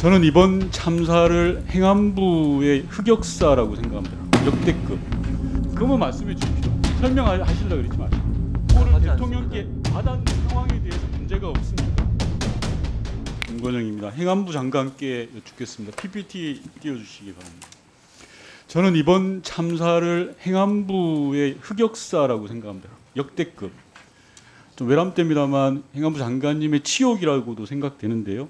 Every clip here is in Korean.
저는 이번 참사를 행안부의 흑역사라고 생각합니다. 역대급. 그것만 말씀해 주십시오. 설명하시려고 그러지 마시고. 오늘 대통령께 받은 상황에 대해서 문제가 없습니까? 김건영입니다. 행안부 장관께 여쭙겠습니다. PPT 띄워주시기 바랍니다. 저는 이번 참사를 행안부의 흑역사라고 생각합니다. 역대급. 좀 외람됩니다만 행안부 장관님의 치욕이라고도 생각되는데요.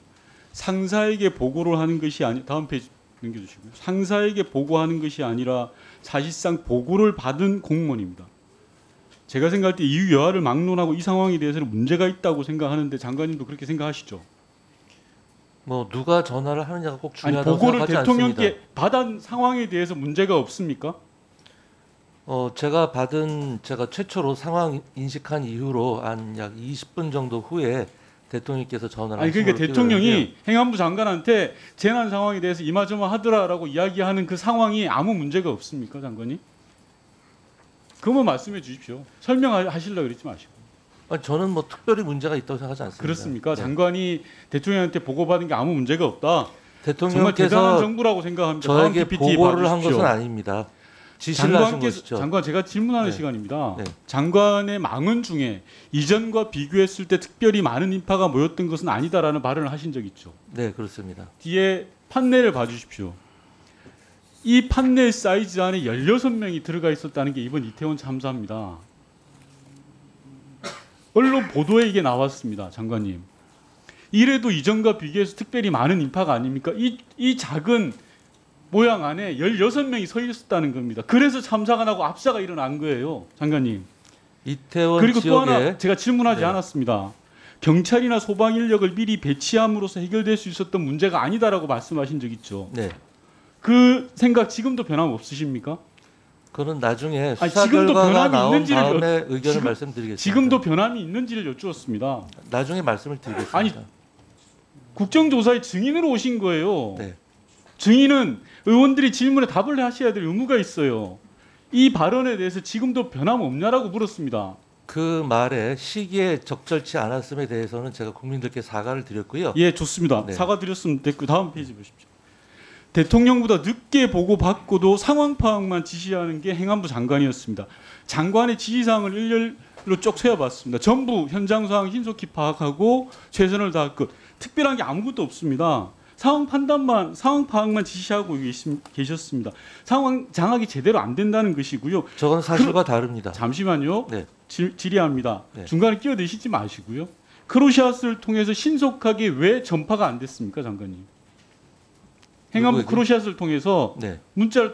상사에게 보고를 하는 것이 아니 다음 페이지 넘겨주시고요. 상사에게 보고하는 것이 아니라 사실상 보고를 받은 공무원입니다. 제가 생각할 때 이유 여하를 막론하고 이 상황에 대해서는 문제가 있다고 생각하는데 장관님도 그렇게 생각하시죠? 뭐 누가 전화를 하느냐가 꼭 아니 중요하다고 보고를 생각하지 대통령께 않습니다. 받은 상황에 대해서 문제가 없습니까? 제가 최초로 상황 인식한 이후로 한 약 20분 정도 후에 대통령께서 전화를 아니 그러니까 하신 걸로 대통령이 기억하는데요. 행안부 장관한테 재난 상황에 대해서 이마저마 하더라라고 이야기하는 그 상황이 아무 문제가 없습니까, 장관님? 그것만 말씀해 주십시오. 설명하시려고 그러지 마시고. 아니, 저는 뭐 특별히 문제가 있다고 생각하지 않습니다. 그렇습니까? 네. 장관이 대통령한테 보고받은 게 아무 문제가 없다. 정말 대단한 대통령께서 정부라고 생각합니다. 저에게 다음 PPT 보고를 한 봐주십시오. 것은 아닙니다. 지시를 하신 것이죠. 장관 제가 질문하는 네. 시간입니다. 네. 장관의 망언 중에 이전과 비교했을 때 특별히 많은 인파가 모였던 것은 아니다라는 발언을 하신 적 있죠. 네, 그렇습니다. 뒤에 판넬을 봐주십시오. 이 판넬 사이즈 안에 16명이 들어가 있었다는 게 이번 이태원 참사입니다. 언론 보도에 이게 나왔습니다. 장관님. 이래도 이전과 비교해서 특별히 많은 인파가 아닙니까? 이 작은 모양 안에 16명이 서 있었다는 겁니다. 그래서 참사가 나고 압사가 일어난 거예요. 장관님. 이태원 그리고 또 지역에 하나 제가 질문하지 네. 않았습니다. 경찰이나 소방 인력을 미리 배치함으로써 해결될 수 있었던 문제가 아니다라고 말씀하신 적 있죠. 네, 그 생각 지금도 변함 없으십니까? 그거는 나중에 아니, 수사 지금도 결과가 변함이 나온 있는지를 다음에 의견을 지금- 말씀드리겠습니다. 지금도 변함이 있는지를 여쭈었습니다. 나중에 말씀을 드리겠습니다. 아니, 국정조사에 증인으로 오신 거예요. 네. 증인은 의원들이 질문에 답을 하셔야 될 의무가 있어요. 이 발언에 대해서 지금도 변함 없냐라고 물었습니다. 그 말에 시기에 적절치 않았음에 대해서는 제가 국민들께 사과를 드렸고요. 예, 좋습니다. 네. 사과드렸으면 됐고 다음 페이지 보십시오. 대통령보다 늦게 보고받고도 상황 파악만 지시하는 게 행안부 장관이었습니다. 장관의 지시사항을 일렬로 쭉 세어봤습니다. 전부 현장 상황 신속히 파악하고 최선을 다할 것. 특별한 게 아무것도 없습니다. 상황 파악만 지시하고 계셨습니다. 상황 장악이 제대로 안 된다는 것이고요. 저건 사실과 다릅니다. 잠시만요. 네. 질의합니다. 네. 중간에 끼어드시지 마시고요. 크로시아스를 통해서 신속하게 왜 전파가 안 됐습니까, 장관님? 행안부 누구에게? 크로시아스를 통해서 네.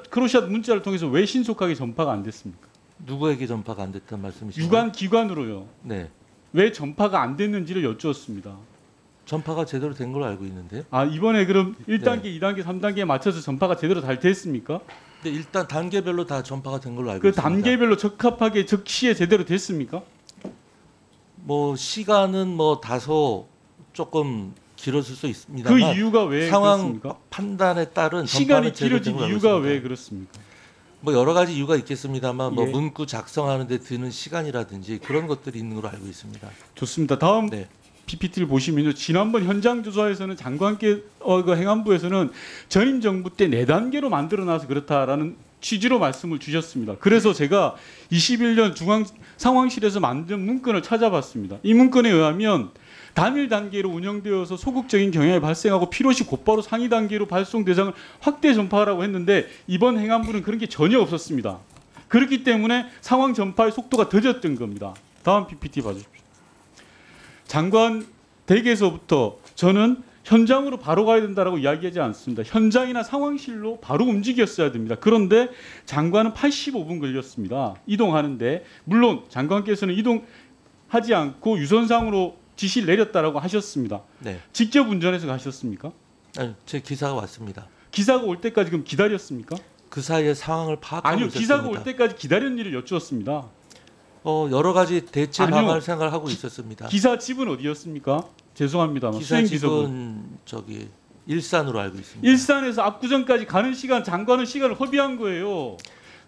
크로시아 문자를 통해서 왜 신속하게 전파가 안 됐습니까? 누구에게 전파가 안 됐단 말씀이시죠? 유관 기관으로요. 네. 왜 전파가 안 됐는지를 여쭈었습니다. 전파가 제대로 된 걸로 알고 있는데요. 아, 이번에 그럼 1단계, 네. 2단계, 3단계에 맞춰서 전파가 제대로 잘 됐습니까? 근데 일단 단계별로 다 전파가 된 걸로 알고 그 있습니다. 단계별로 적합하게 적시에 제대로 됐습니까? 뭐 시간은 뭐 다소 조금 길어질 수 그 있습니다만 이유가 왜 상황 그렇습니까? 판단에 따른 시간이 전파는 제대로 된 길어진 걸로 알고 이유가 있습니다. 왜 그렇습니까? 뭐 여러 가지 이유가 있겠습니다만 뭐 예. 문구 작성하는 데 드는 시간이라든지 그런 것들이 있는 걸로 알고 있습니다. 좋습니다. 다음 네. PPT를 보시면요. 지난번 현장 조사에서는 장관께 그 행안부에서는 전임 정부 때 4단계로 만들어놔서 그렇다라는 취지로 말씀을 주셨습니다. 그래서 제가 21년 중앙 상황실에서 만든 문건을 찾아봤습니다. 이 문건에 의하면 단일 단계로 운영되어서 소극적인 경향이 발생하고 필요시 곧바로 상위 단계로 발송 대상을 확대 전파하라고 했는데 이번 행안부는 그런 게 전혀 없었습니다. 그렇기 때문에 상황 전파의 속도가 더뎠던 겁니다. 다음 PPT 봐주십시오. 장관 댁에서부터 저는 현장으로 바로 가야 된다라고 이야기하지 않습니다. 현장이나 상황실로 바로 움직였어야 됩니다. 그런데 장관은 85분 걸렸습니다. 이동하는데 물론 장관께서는 이동하지 않고 유선상으로 지시를 내렸다라고 하셨습니다. 네. 직접 운전해서 가셨습니까? 아니, 제 기사가 왔습니다. 기사가 올 때까지 그럼 기다렸습니까? 그 사이에 상황을 파악하고 아니요, 있었습니다. 기사가 올 때까지 기다리는 일을 여쭈었습니다. 여러 가지 대체 아니요. 방안을 생각하고 있었습니다. 기사 집은 어디였습니까? 죄송합니다만 기사 수행비서분. 집은 저기 일산으로 알고 있습니다. 일산에서 압구정까지 가는 시간 장관은 시간을 허비한 거예요.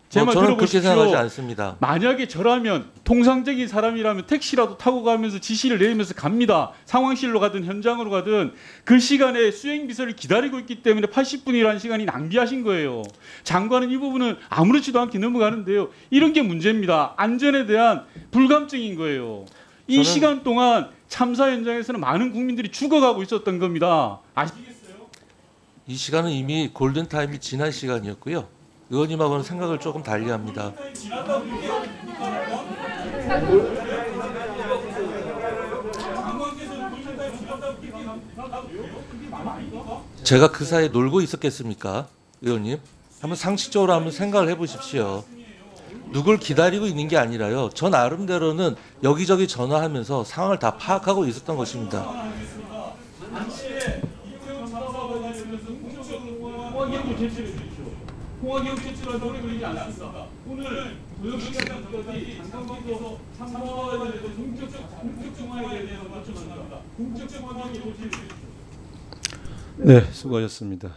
제 말 저는 그렇게 들어보십시오. 생각하지 않습니다. 만약에 저라면 통상적인 사람이라면 택시라도 타고 가면서 지시를 내리면서 갑니다. 상황실로 가든 현장으로 가든 그 시간에 수행비서를 기다리고 있기 때문에 80분이라는 시간이 낭비하신 거예요. 장관은 이 부분은 아무렇지도 않게 넘어가는데요. 이런 게 문제입니다. 안전에 대한 불감증인 거예요. 이 저는- 시간 동안 참사 현장에서는 많은 국민들이 죽어가고 있었던 겁니다. 아시겠어요? 이 시간은 이미 골든타임이 지난 시간이었고요. 의원님하고는 생각을 조금 달리합니다. 제가 그 사이에 놀고 있었겠습니까? 의원님? 한번 상식적으로 한번 생각을 해보십시오. 누굴 기다리고 있는 게 아니라요. 저 나름대로는 여기저기 전화하면서 상황을 다 파악하고 있었던 것입니다. 공화기업 제출한 오래 걸리지 않았습니다. 오늘 도영시장까지 장관께서 참모에 대해서 공적 정화에 대해서 맞춰 나갑니다. 공적 정화의 조치를 해주십시오. 네, 수고하셨습니다.